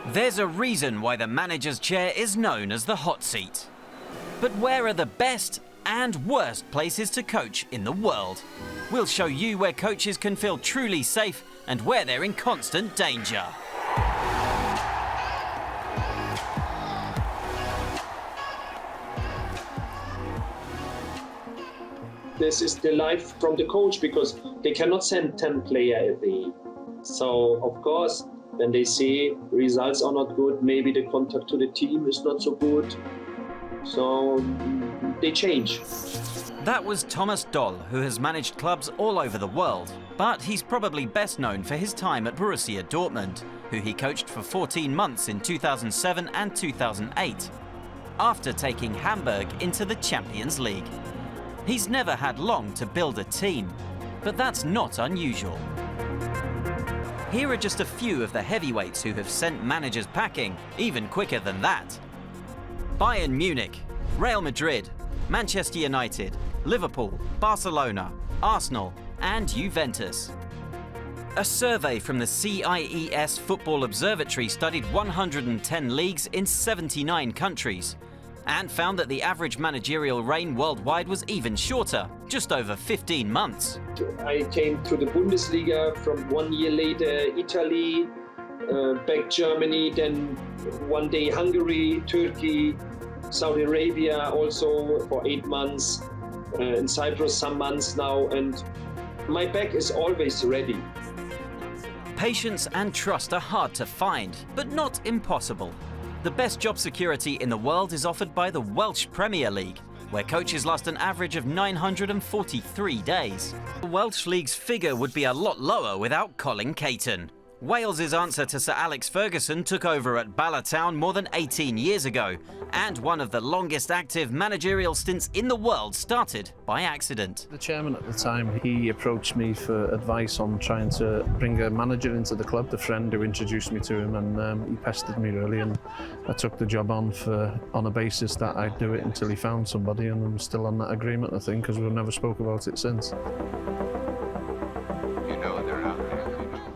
There's a reason why the manager's chair is known as the hot seat. But where are the best and worst places to coach in the world? We'll show you where coaches can feel truly safe and where they're in constant danger. This is the life from the coach, because they cannot send 10 players every. So of course, when they see results are not good, maybe the contact to the team is not so good, so they change. That was Thomas Doll, who has managed clubs all over the world, but he's probably best known for his time at Borussia Dortmund, who he coached for 14 months in 2007 and 2008, after taking Hamburg into the Champions League. He's never had long to build a team, but that's not unusual. Here are just a few of the heavyweights who have sent managers packing, even quicker than that. Bayern Munich, Real Madrid, Manchester United, Liverpool, Barcelona, Arsenal, and Juventus. A survey from the CIES Football Observatory studied 110 leagues in 79 countries and found that the average managerial reign worldwide was even shorter, just over 15 months. I came to the Bundesliga, from 1 year later Italy, back Germany, then one day Hungary, Turkey, Saudi Arabia also for 8 months, in Cyprus some months now, and my back is always ready. Patience and trust are hard to find, but not impossible. The best job security in the world is offered by the Welsh Premier League, where coaches last an average of 943 days. The Welsh League's figure would be a lot lower without Colin Caton. Wales's answer to Sir Alex Ferguson took over at Bala Town more than 18 years ago, and one of the longest active managerial stints in the world started by accident. The chairman at the time, he approached me for advice on trying to bring a manager into the club, the friend who introduced me to him, and he pestered me really, and I took the job on a basis that I'd do it until he found somebody, and I'm still on that agreement, I think, because we've never spoke about it since.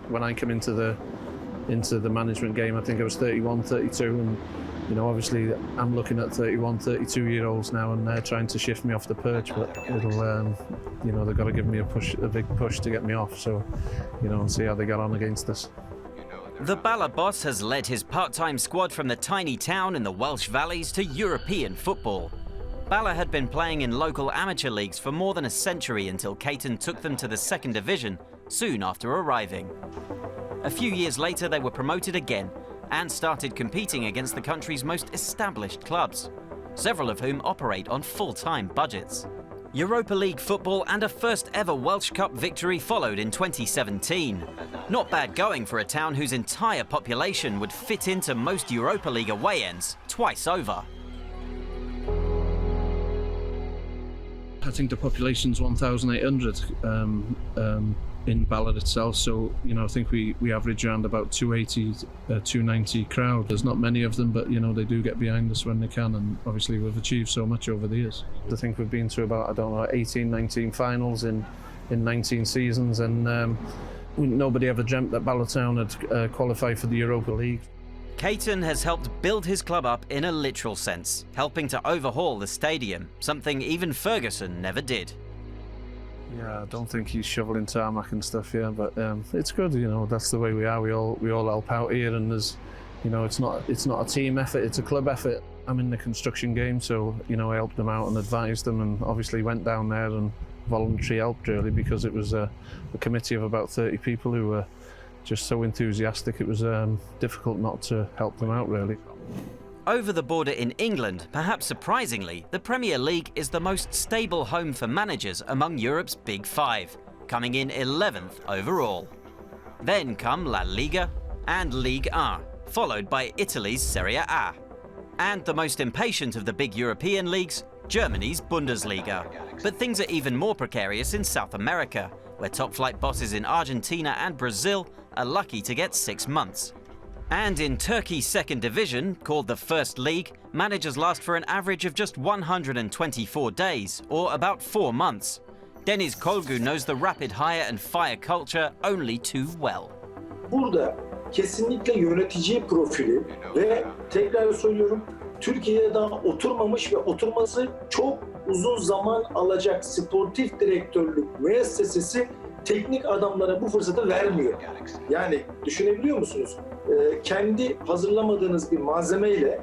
When I came into the management game, I think I was 31, 32, and you know, obviously I'm looking at 31, 32-year-olds now, and they're trying to shift me off the perch, but it'll, you know, they've got to give me a big push to get me off, so, you know, and see how they get on against us. The Bala boss has led his part-time squad from the tiny town in the Welsh Valleys to European football. Bala had been playing in local amateur leagues for more than a century until Caton took them to the second division soon after arriving. A few years later, they were promoted again and started competing against the country's most established clubs, several of whom operate on full-time budgets. Europa League football and a first-ever Welsh Cup victory followed in 2017. Not bad going for a town whose entire population would fit into most Europa League away ends twice over. I think the population's 1,800 in Ballard itself, so you know, I think we average around about 280, 290 crowd. There's not many of them, but you know, they do get behind us when they can, and obviously we've achieved so much over the years. I think we've been to about, I don't know, 18, 19 finals in 19 seasons, and nobody ever dreamt that Ballard Town had qualified for the Europa League. Caton has helped build his club up in a literal sense, helping to overhaul the stadium, something even Ferguson never did. Yeah, I don't think he's shoveling tarmac and stuff, yeah, but it's good, you know, that's the way we are. We all help out here, and there's, you know, it's not a team effort, it's a club effort. I'm in the construction game, so, you know, I helped them out and advised them, and obviously went down there and voluntarily helped, really, because it was a committee of about 30 people who were just so enthusiastic. It was difficult not to help them out, really. Over the border in England, perhaps surprisingly, the Premier League is the most stable home for managers among Europe's Big Five, coming in 11th overall. Then come La Liga and Ligue 1, followed by Italy's Serie A. And the most impatient of the big European leagues, Germany's Bundesliga. But things are even more precarious in South America, where top-flight bosses in Argentina and Brazil are lucky to get 6 months. And in Turkey's second division, called the First League, managers last for an average of just 124 days, or about 4 months. Deniz Kolgu knows the rapid hire and fire culture only too well. burada kesinlikle yönetici profili ve tekrar söylüyorum Türkiye'ye daha oturmamış ve oturması çok uzun zaman alacak sportif direktörlük müessesesi teknik adamlara bu fırsatı vermiyor. Yani düşünebiliyor musunuz? Kendi hazırlamadığınız bir malzemeyle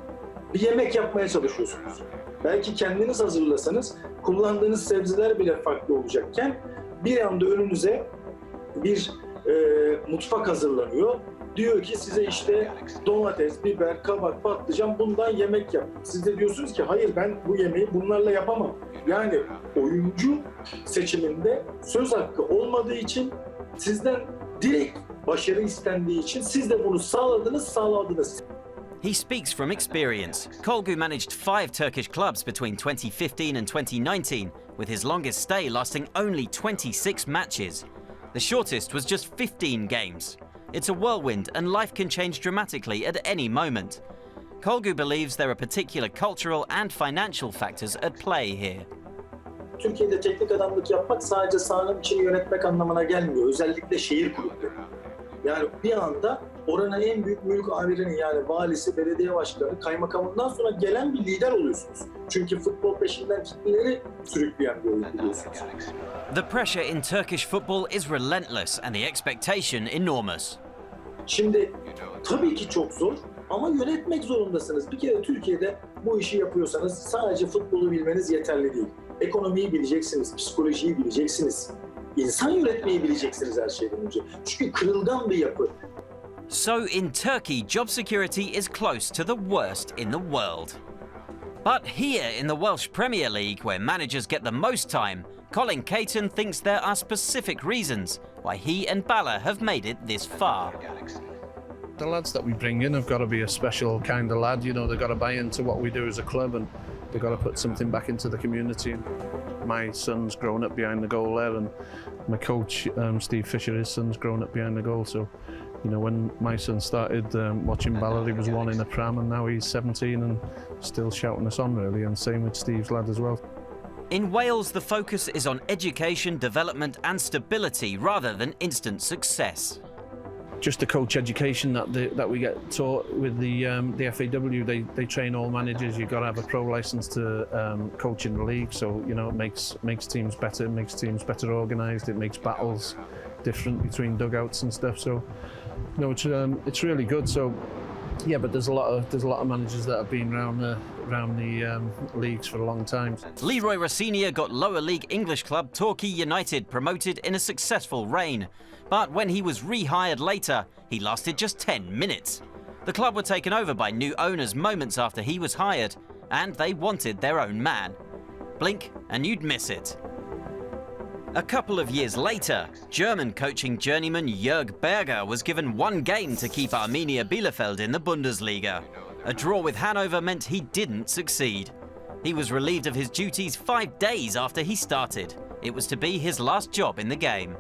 bir yemek yapmaya çalışıyorsunuz. Belki kendiniz hazırlasanız kullandığınız sebzeler bile farklı olacakken bir anda önünüze bir mutfak hazırlanıyor. Diyor ki size işte domates, biber, kabak, patlıcan bundan yemek yap. Siz de diyorsunuz ki hayır ben bu yemeği bunlarla yapamam. Yani oyuncu seçiminde söz hakkı olmadığı için sizden direkt başarı istendiği için siz de bunu sağladınız. He speaks from experience. Kolgu managed 5 Turkish clubs between 2015 and 2019, with his longest stay lasting only 26 matches. The shortest was just 15 games. It's a whirlwind and life can change dramatically at any moment. Kolgu believes there are particular cultural and financial factors at play here. Türkiye'de teknik adamlık yapmak sadece sahanın içini yönetmek anlamına gelmiyor. Özellikle şehir kulüpleri. Yani bir anda oranın en büyük mülk amirinin yani valisi, belediye başkanı, kaymakamından sonra gelen bir lider oluyorsunuz. Çünkü futbol peşinden kitleleri sürükleyen bir oyun biliyorsunuz. The pressure in Turkish football is relentless and the expectation enormous. Şimdi tabii ki çok zor ama yönetmek zorundasınız. Bir kere Türkiye'de bu işi yapıyorsanız sadece futbolu bilmeniz yeterli değil. Ekonomiyi bileceksiniz, psikolojiyi bileceksiniz. İnsan yönetmeyi bileceksiniz her şeyden önce. Çünkü kırılgan bir yapı. So in Turkey, job security is close to the worst in the world. But here in the Welsh Premier League, where managers get the most time, Colin Caton thinks there are specific reasons why he and Bala have made it this far. The lads that we bring in have got to be a special kind of lad, you know, they've got to buy into what we do as a club and they've got to put something back into the community. My son's grown up behind the goal there and my coach, Steve Fisher, his son's grown up behind the goal. So, you know, when my son started watching Ballard, he was 1 in a pram and now he's 17 and still shouting us on really, and same with Steve's lad as well. In Wales, the focus is on education, development and stability rather than instant success. Just the coach education that we get taught with the FAW, they train all managers. You've got to have a pro license to coach in the league, so you know it makes teams better, makes teams better organised. It makes battles different between dugouts and stuff. So, you know, it's really good. So, yeah, but there's a lot of managers that have been around the leagues for a long time. Leroy Rosenior got lower league English club Torquay United promoted in a successful reign. But when he was rehired later, he lasted just 10 minutes. The club were taken over by new owners moments after he was hired, and they wanted their own man. Blink and you'd miss it. A couple of years later, German coaching journeyman JÖRG BERGER was given 1 game to keep Arminia Bielefeld in the Bundesliga. A draw with Hanover meant he didn't succeed. He was relieved of his duties 5 days after he started. It was to be his last job in the game.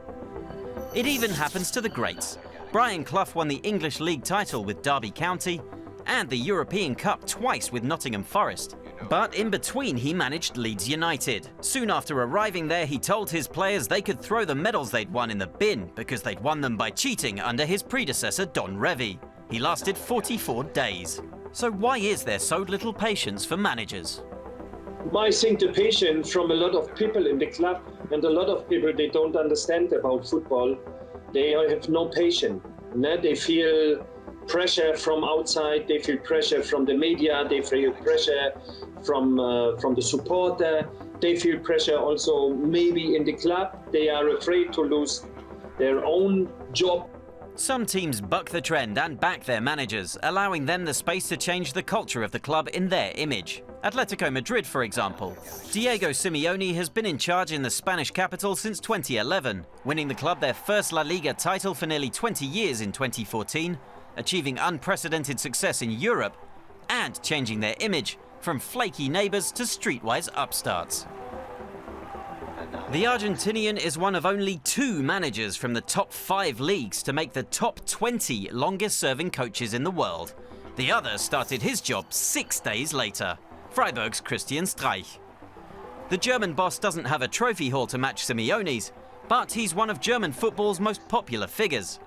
It even happens to the greats. Brian Clough won the English League title with Derby County and the European Cup twice with Nottingham Forest. But in between he managed Leeds United. Soon after arriving there, he told his players they could throw the medals they'd won in the bin because they'd won them by cheating under his predecessor Don Revie. He lasted 44 days. So why is there so little patience for managers? I think the patience from a lot of people in the club and a lot of people, they don't understand about football. They have no patience. They feel pressure from outside, they feel pressure from the media, they feel pressure from the supporter, they feel pressure also maybe in the club. They are afraid to lose their own job. Some teams buck the trend and back their managers, allowing them the space to change the culture of the club in their image. Atletico Madrid, for example. Diego Simeone has been in charge in the Spanish capital since 2011, winning the club their first La Liga title for nearly 20 years in 2014, achieving unprecedented success in Europe, and changing their image from flaky neighbours to streetwise upstarts. The Argentinian is one of only 2 managers from the top 5 leagues to make the top 20 longest-serving coaches in the world. The other started his job 6 days later. Freiburg's Christian Streich. The German boss doesn't have a trophy haul to match Simeone's, but he's one of German football's most popular figures.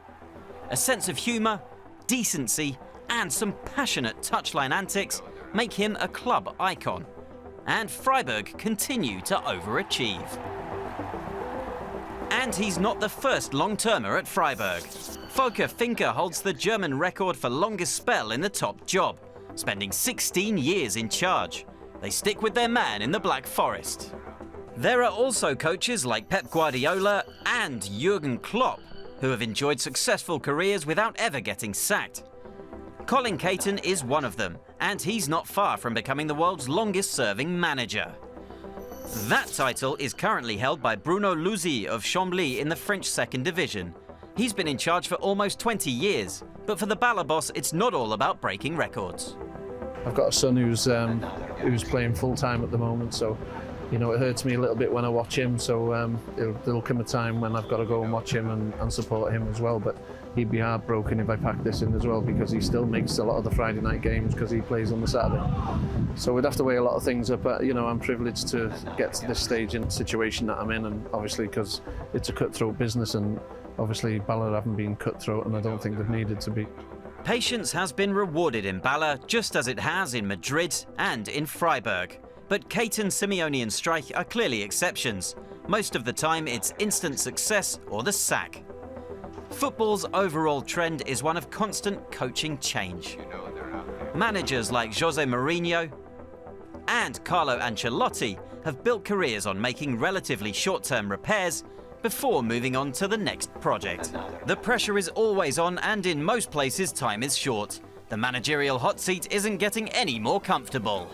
A sense of humour, decency, and some passionate touchline antics make him a club icon. And Freiburg continue to overachieve. And he's not the first long-termer at Freiburg. Volker Finke holds the German record for longest spell in the top job, spending 16 years in charge. They stick with their man in the Black Forest. There are also coaches like Pep Guardiola and Jürgen Klopp, who have enjoyed successful careers without ever getting sacked. Colin Caton is one of them, and he's not far from becoming the world's longest-serving manager. That title is currently held by Bruno LUZI of Chambly in the French second division. He's been in charge for almost 20 years, but for the Ballerboss, it's not all about breaking records. I've got a son who's playing full-time at the moment, so you know, it hurts me a little bit when I watch him, so there'll come a time when I've got to go and watch him and support him as well, but he'd be heartbroken if I packed this in as well, because he still makes a lot of the Friday night games because he plays on the Saturday. So we'd have to weigh a lot of things up, but you know, I'm privileged to get to this stage in the situation that I'm in, and obviously because it's a cutthroat business, and obviously Ballard haven't been cutthroat, and I don't think they've needed to be. Patience has been rewarded in Baller, just as it has in Madrid and in Freiburg. But Caton, Simeone and Streich are clearly exceptions. Most of the time it's instant success or the sack. Football's overall trend is one of constant coaching change. Managers like Jose Mourinho and Carlo Ancelotti have built careers on making relatively short-term repairs before moving on to the next project. The pressure is always on, and in most places time is short. The managerial hot seat isn't getting any more comfortable.